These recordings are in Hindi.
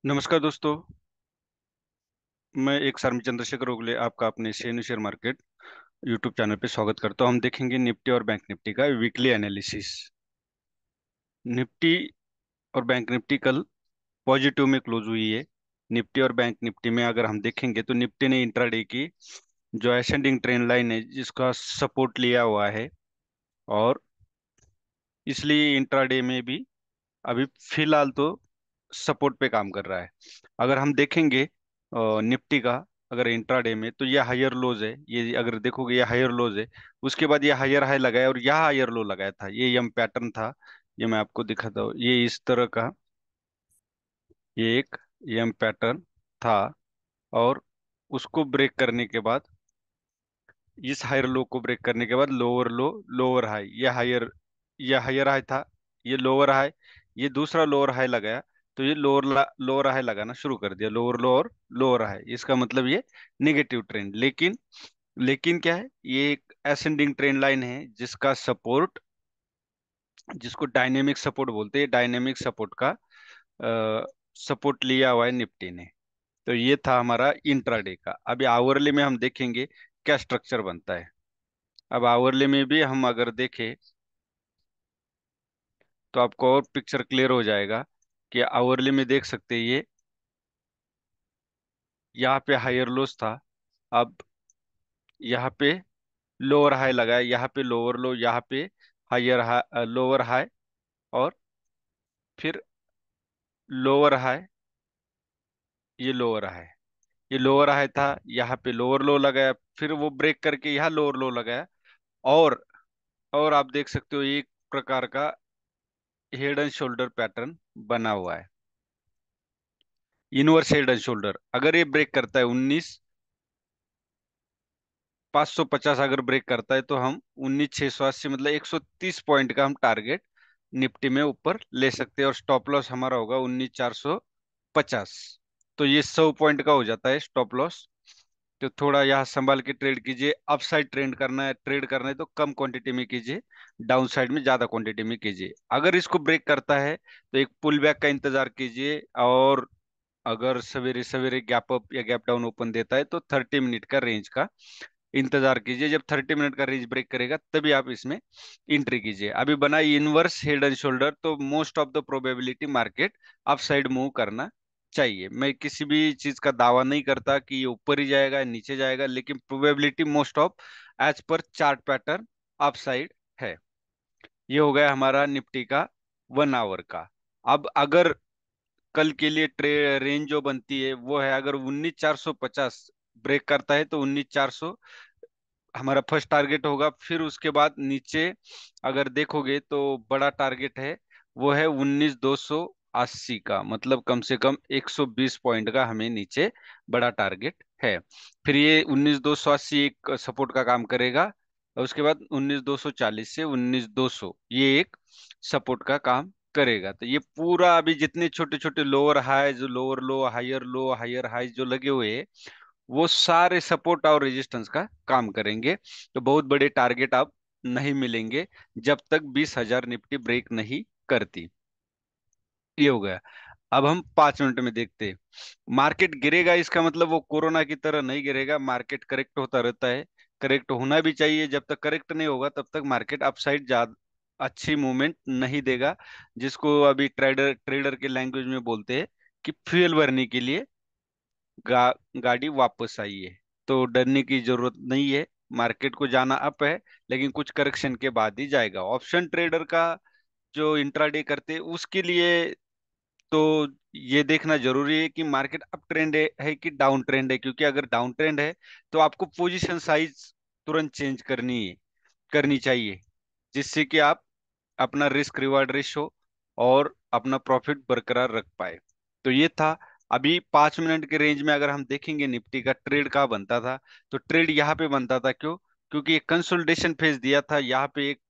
नमस्कार दोस्तों। मैं एक शर्म चंद्रशेखर ओगले आपका अपने Shenu share market YouTube channel पे स्वागत करता हूं। हम देखेंगे निफ्टी और बैंक निफ्टी का वीकली एनालिसिस। निफ्टी और बैंक निफ्टी कल पॉजिटिव में क्लोज हुई है। निफ्टी और बैंक निफ्टी में अगर हम देखेंगे तो निफ्टी ने इंट्राडे की जो असेंडिंग ट्रेंड लाइन है जिसका सपोर्ट लिया हुआ है, और इसलिए इंट्राडे में भी अभी फिलहाल तो सपोर्ट पे काम कर रहा है। अगर हम देखेंगे निफ्टी का, अगर इंट्राडे में, तो ये हायर लोज है। ये अगर देखोगे ये हायर लोज है, उसके बाद ये हायर हाई लगाया और यह हायर लो लगाया था। ये यम पैटर्न था। ये मैं आपको दिखाता हूँ, ये इस तरह का ये एक यम पैटर्न था, और उसको ब्रेक करने के बाद, इस हायर लो को ब्रेक करने के बाद लोअर लो, लोअर हाई, ये हायर हाई था, ये लोअर हाई, ये दूसरा लोअर हाई लगाया, तो ये लोअर हाई लगाना शुरू कर दिया, लोअर लो और लोअर हाई। इसका मतलब ये निगेटिव ट्रेंड। लेकिन क्या है, ये एक असेंडिंग ट्रेंड लाइन है जिसका सपोर्ट, जिसको डायनेमिक सपोर्ट बोलते हैं, डायनेमिक सपोर्ट का सपोर्ट लिया हुआ है निफ्टी ने। तो ये था हमारा इंट्राडे का। अभी आवरली में हम देखेंगे क्या स्ट्रक्चर बनता है। अब आवरली में भी हम अगर देखें तो आपको और पिक्चर क्लियर हो जाएगा कि आवरली में देख सकते हैं ये यहाँ पे हायर लोस था। अब यहाँ पे लोअर हाई लगाया, यहाँ पे लोअर लो, यहाँ पे हायर हाई, लोअर हाई, और फिर लोअर हाई, ये लोअर हाई, ये लोअर हाई था, यहाँ पे लोअर लो लगाया, फिर वो ब्रेक करके यहाँ लोअर लो लगाया, और और आप देख सकते हो एक प्रकार का हेड एंड शोल्डर पैटर्न बना हुआ है। इनवर्स हेड एंड शोल्डर अगर ये ब्रेक करता है 19,550, अगर ब्रेक करता है तो हम 19,680, मतलब 130 पॉइंट का हम टारगेट निफ्टी में ऊपर ले सकते हैं, और स्टॉप लॉस हमारा होगा 19,450। तो ये 100 पॉइंट का हो जाता है स्टॉप लॉस। तो थोड़ा यहाँ संभाल के ट्रेड कीजिए। अपसाइड ट्रेड करना है तो कम क्वांटिटी में कीजिए, डाउन साइड में ज्यादा क्वांटिटी में कीजिए। अगर इसको ब्रेक करता है तो एक पुल बैक का इंतजार कीजिए, और अगर सवेरे सवेरे गैप अप या गैप डाउन ओपन देता है तो 30 मिनट का रेंज का इंतजार कीजिए। जब 30 मिनट का रेंज ब्रेक करेगा तभी आप इसमें एंट्री कीजिए। अभी बना इनवर्स हेड एंड शोल्डर, तो most of the probability market up side move करना चाहिए। मैं किसी भी चीज का दावा नहीं करता कि ये ऊपर ही जाएगा या नीचे जाएगा, लेकिन प्रोबेबिलिटी मोस्ट ऑफ एज पर चार्ट पैटर्न अप साइड है। ये हो गया हमारा निफ्टी का 1 आवर का। अब अगर कल के लिए रेंज जो बनती है वो है, अगर 19,450 ब्रेक करता है तो 19,400 हमारा फर्स्ट टारगेट होगा। फिर उसके बाद नीचे अगर देखोगे तो बड़ा टारगेट है, वो है 19,280 का, मतलब कम से कम 120 पॉइंट का हमें नीचे बड़ा टारगेट है। फिर ये 19,280 एक सपोर्ट का काम करेगा, और उसके बाद 19,240 से 19,200 ये एक सपोर्ट का काम करेगा। तो ये पूरा अभी जितने छोटे छोटे लोअर हाई, जो लोअर लो हायर हाई जो लगे हुए हैं, वो सारे सपोर्ट और रेजिस्टेंस का काम करेंगे। तो बहुत बड़े टारगेट अब नहीं मिलेंगे जब तक 20,000 निफ्टी ब्रेक नहीं करती। ये हो गया। अब हम 5 मिनट में देखते हैं। मार्केट गिरेगा, इसका मतलब वो कोरोना की तरह नहीं गिरेगा, मार्केट करेक्ट होता रहता है। करेक्ट होना भी चाहिए, जब तक करेक्ट नहीं होगा तब तक मार्केट अपसाइड ज्यादा अच्छी मूवमेंट नहीं देगा, जिसको अभी ट्रेडर ट्रेडर के लैंग्वेज में बोलते हैं कि फ्यूल भरने के लिए गाड़ी वापस आई है। तो डरने की जरूरत नहीं है, मार्केट को जाना अप है, लेकिन कुछ करेक्शन के बाद ही जाएगा। ऑप्शन ट्रेडर का जो इंट्राडे करते हैं उसके लिए तो ये देखना जरूरी है कि मार्केट अप ट्रेंड है कि डाउन ट्रेंड है, क्योंकि अगर डाउन ट्रेंड है तो आपको पोजीशन साइज तुरंत चेंज करनी चाहिए, जिससे कि आप अपना रिस्क रिवार्ड रेशो और अपना प्रॉफिट बरकरार रख पाए। तो ये था। अभी 5 मिनट के रेंज में अगर हम देखेंगे निफ्टी का ट्रेड कहाँ बनता था, तो ट्रेड यहाँ पे बनता था। क्यों? क्योंकि एक कंसोलिडेशन फेज दिया था, यहाँ पे एक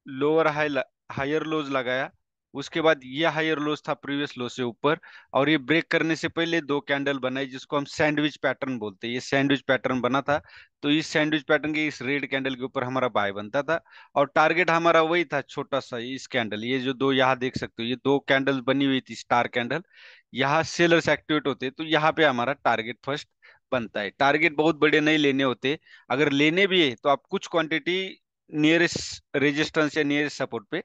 लोअर हाई हायर लोज लगाया, उसके बाद ये हायर लोज था प्रीवियस लो से ऊपर, और ये ब्रेक करने से पहले दो कैंडल बनाई जिसको हम सैंडविच पैटर्न बोलते हैं, ये सैंडविच पैटर्न बना था। तो इस सैंडविच पैटर्न के इस रेड कैंडल के ऊपर हमारा बाय बनता था, और टारगेट हमारा वही था छोटा सा इस कैंडल, ये जो दो यहाँ देख सकते हो ये दो कैंडल बनी हुई थी स्टार कैंडल, यहाँ सेलर्स एक्टिवेट होते तो यहाँ पे हमारा टारगेट फर्स्ट बनता है। टारगेट बहुत बड़े नहीं लेने होते, अगर लेने भी है तो आप कुछ क्वांटिटी नियरेस्ट रेजिस्टेंस या नियरेस्ट सपोर्ट पे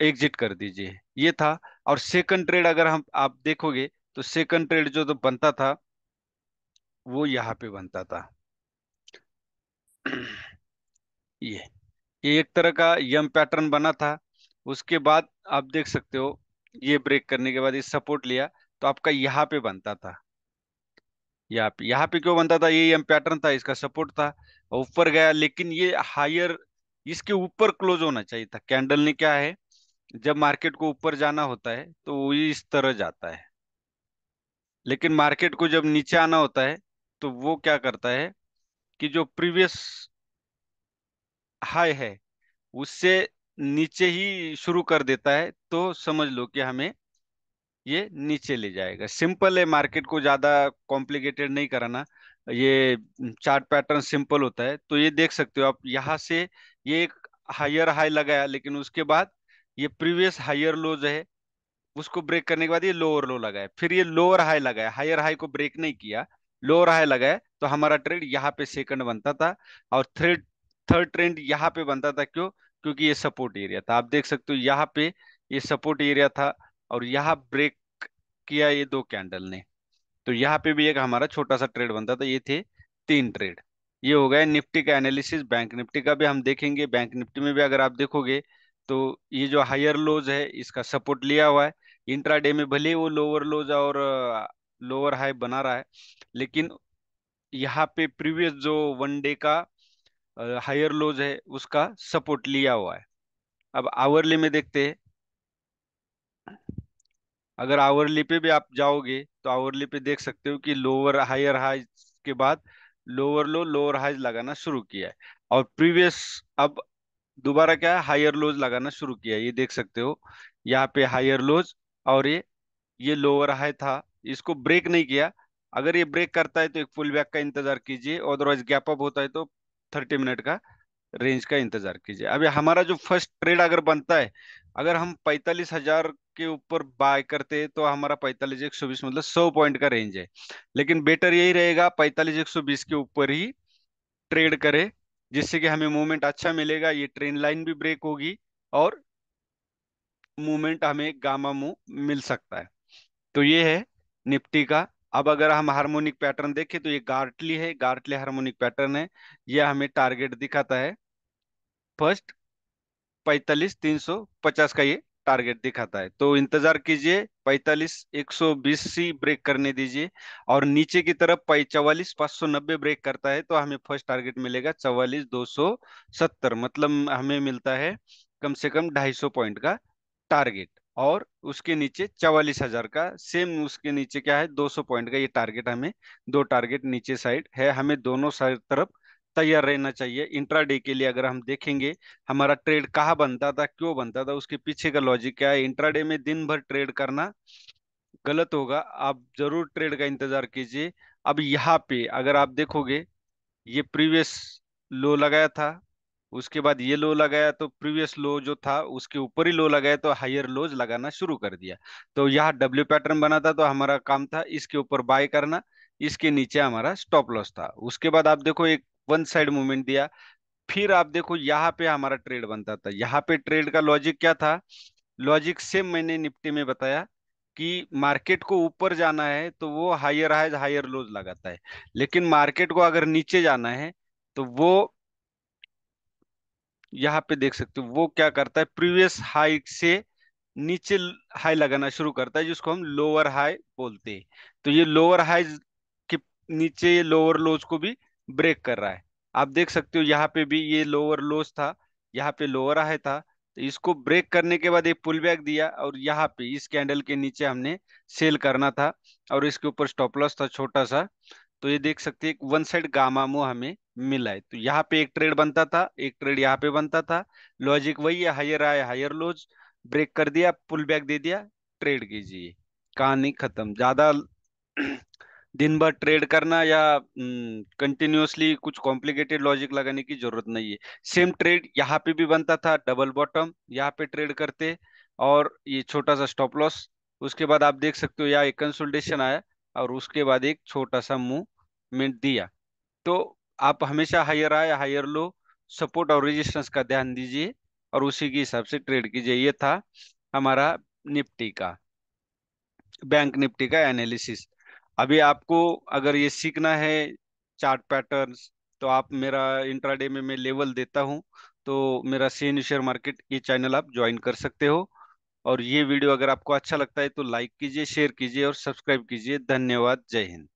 एग्जिट कर दीजिए, ये था। और सेकंड ट्रेड अगर हम आप देखोगे तो सेकंड ट्रेड जो तो बनता था वो यहाँ पे बनता था। ये ये एक तरह का यम पैटर्न बना था। उसके बाद आप देख सकते हो ये ब्रेक करने के बाद ये सपोर्ट लिया, तो आपका यहाँ पे बनता था, यहाँ पे क्यों बनता था, ये यम पैटर्न था, इसका सपोर्ट था, ऊपर गया, लेकिन ये हायर इसके ऊपर क्लोज होना चाहिए था। कैंडल ने क्या है, जब मार्केट को ऊपर जाना होता है तो वो इस तरह जाता है, लेकिन मार्केट को जब नीचे आना होता है तो वो क्या करता है कि जो प्रीवियस हाई है उससे नीचे ही शुरू कर देता है, तो समझ लो कि हमें ये नीचे ले जाएगा। सिंपल है, मार्केट को ज्यादा कॉम्प्लिकेटेड नहीं कराना, ये चार्ट पैटर्न सिंपल होता है। तो ये देख सकते हो आप यहाँ से, ये एक हायर हाई लगाया, लेकिन उसके बाद ये प्रीवियस हायर लोज है उसको ब्रेक करने के बाद ये लोअर लो लगाया, फिर ये लोअर हाई लगाया, हायर हाई को ब्रेक नहीं किया, लोअर हाई लगाया, तो हमारा ट्रेड यहाँ पे सेकंड बनता था। और थर्ड थर्ड ट्रेंड यहाँ पे बनता था, क्यों, क्योंकि ये सपोर्ट एरिया था। आप देख सकते हो यहाँ पे ये सपोर्ट एरिया था, और यहाँ ब्रेक किया ये दो कैंडल ने, तो यहाँ पे भी एक हमारा छोटा सा ट्रेड बनता था। ये थे तीन ट्रेड। ये हो गया निफ्टी का एनालिसिस। बैंक निफ्टी का भी हम देखेंगे। बैंक निफ्टी में भी अगर आप देखोगे तो ये जो हायर लोज है इसका सपोर्ट लिया हुआ है, इंट्राडे में भले ही वो लोअर लोज और लोअर हाई बना रहा है, लेकिन यहाँ पे प्रीवियस जो वन डे का हायर लोज है उसका सपोर्ट लिया हुआ है। अब आवरली में देखते हैं, अगर आवरली पे भी आप जाओगे तो आवरली पे देख सकते हो कि लोअर हायर हाई के बाद लोअर लो लोअर हाई लगाना शुरू किया है, और प्रीवियस अब दोबारा क्या है, हायर लोज लगाना शुरू किया है। ये देख सकते हो यहाँ पे हायर लोज, और ये लोअर हाई था, इसको ब्रेक नहीं किया। अगर ये ब्रेक करता है तो एक पुल बैक का इंतजार कीजिए, अदरवाइज गैप अप होता है तो 30 मिनट का रेंज का इंतजार कीजिए। अभी हमारा जो फर्स्ट ट्रेड अगर बनता है, अगर हम 45,000 के ऊपर बाय करते हैं तो हमारा 45,120 मतलब 100 पॉइंट का रेंज है, लेकिन बेटर यही रहेगा 45,120 के ऊपर ही ट्रेड करे, जिससे कि हमें मूवमेंट अच्छा मिलेगा, ये ट्रेंड लाइन भी ब्रेक होगी और मूवमेंट हमें गामा मूव मिल सकता है। तो ये है निफ्टी का। अब अगर हम हार्मोनिक पैटर्न देखें तो ये गार्टली है, गार्टली हार्मोनिक पैटर्न है, ये हमें टारगेट दिखाता है फर्स्ट 45,350 का, ये टारगेट दिखाता है। तो इंतजार कीजिए, 45,120 सी ब्रेक करने दीजिए, और नीचे की तरफ 44,590 ब्रेक करता है तो हमें फर्स्ट टारगेट मिलेगा 44,270, मतलब हमें मिलता है कम से कम 250 पॉइंट का टारगेट। और उसके नीचे 44,000 का सेम, उसके नीचे क्या है 200 पॉइंट का, ये टारगेट हमें, दो टारगेट नीचे साइड है, हमें दोनों साइड तरफ तैयार रहना चाहिए। इंट्राडे के लिए अगर हम देखेंगे हमारा ट्रेड कहाँ बनता था, क्यों बनता था, उसके पीछे का लॉजिक क्या है। इंट्राडे में दिन भर ट्रेड करना गलत होगा, आप जरूर ट्रेड का इंतजार कीजिए। अब यहाँ पे अगर आप देखोगे ये प्रीवियस लो लगाया था, उसके बाद ये लो लगाया, तो प्रीवियस लो जो था उसके ऊपर ही लो लगाया, तो हायर लोज लगाना शुरू कर दिया। तो यहाँ डब्ल्यू पैटर्न बना था, तो हमारा काम था इसके ऊपर बाय करना, इसके नीचे हमारा स्टॉप लॉस था। उसके बाद आप देखो एक वन साइड मूवमेंट दिया, फिर आप देखो यहाँ पे हमारा ट्रेड बनता था। यहाँ पे ट्रेड का लॉजिक क्या था, लॉजिक सेम मैंने निफ्टी में बताया कि मार्केट को ऊपर जाना है तो वो हायर हाइज हायर लोज लगाता है, लेकिन मार्केट को अगर नीचे जाना है तो वो यहाँ पे देख सकते हो वो क्या करता है, प्रीवियस हाई से नीचे हाई लगाना शुरू करता है, जिसको हम लोअर हाई बोलते हैं। तो ये लोअर हाई के नीचे ये लोअर लोज को भी ब्रेक कर रहा है। आप देख सकते हो यहाँ पे भी ये लोअर लोज था, यहाँ पे लोअर हाई था, तो इसको ब्रेक करने के बाद एक पुल बैक दिया, और यहाँ पे इस कैंडल के नीचे हमने सेल करना था, और इसके ऊपर स्टॉप लॉस था छोटा सा। तो ये देख सकते हैं एक वन साइड गामामो हमें मिला है। तो यहाँ पे एक ट्रेड बनता था, एक ट्रेड यहाँ पे बनता था, लॉजिक वही है, higher high higher lows, break कर दिया, पुल बैक दे दिया, ट्रेड कीजिए, कहानी खत्म। ज्यादा दिन भर ट्रेड करना या कंटिन्यूअसली कुछ कॉम्प्लिकेटेड लॉजिक लगाने की जरूरत नहीं है। सेम ट्रेड यहाँ पे भी बनता था, डबल बॉटम यहाँ पे ट्रेड करते, और ये छोटा सा स्टॉप लॉस, उसके बाद आप देख सकते हो यहाँ एक कंसोलिडेशन आया, और उसके बाद एक छोटा सा मूवमेंट दिया। तो आप हमेशा higher high higher low, support और रेजिस्टेंस का ध्यान दीजिए, और उसी के हिसाब से ट्रेड कीजिए। ये था हमारा निफ्टी का, बैंक निफ्टी का एनालिसिस। अभी आपको अगर ये सीखना है चार्ट पैटर्न्स, तो आप मेरा इंट्राडे में मैं लेवल देता हूँ, तो मेरा सीएनयू शेयर मार्केट ये चैनल आप ज्वाइन कर सकते हो। और ये वीडियो अगर आपको अच्छा लगता है तो लाइक कीजिए, शेयर कीजिए और सब्सक्राइब कीजिए। धन्यवाद, जय हिंद।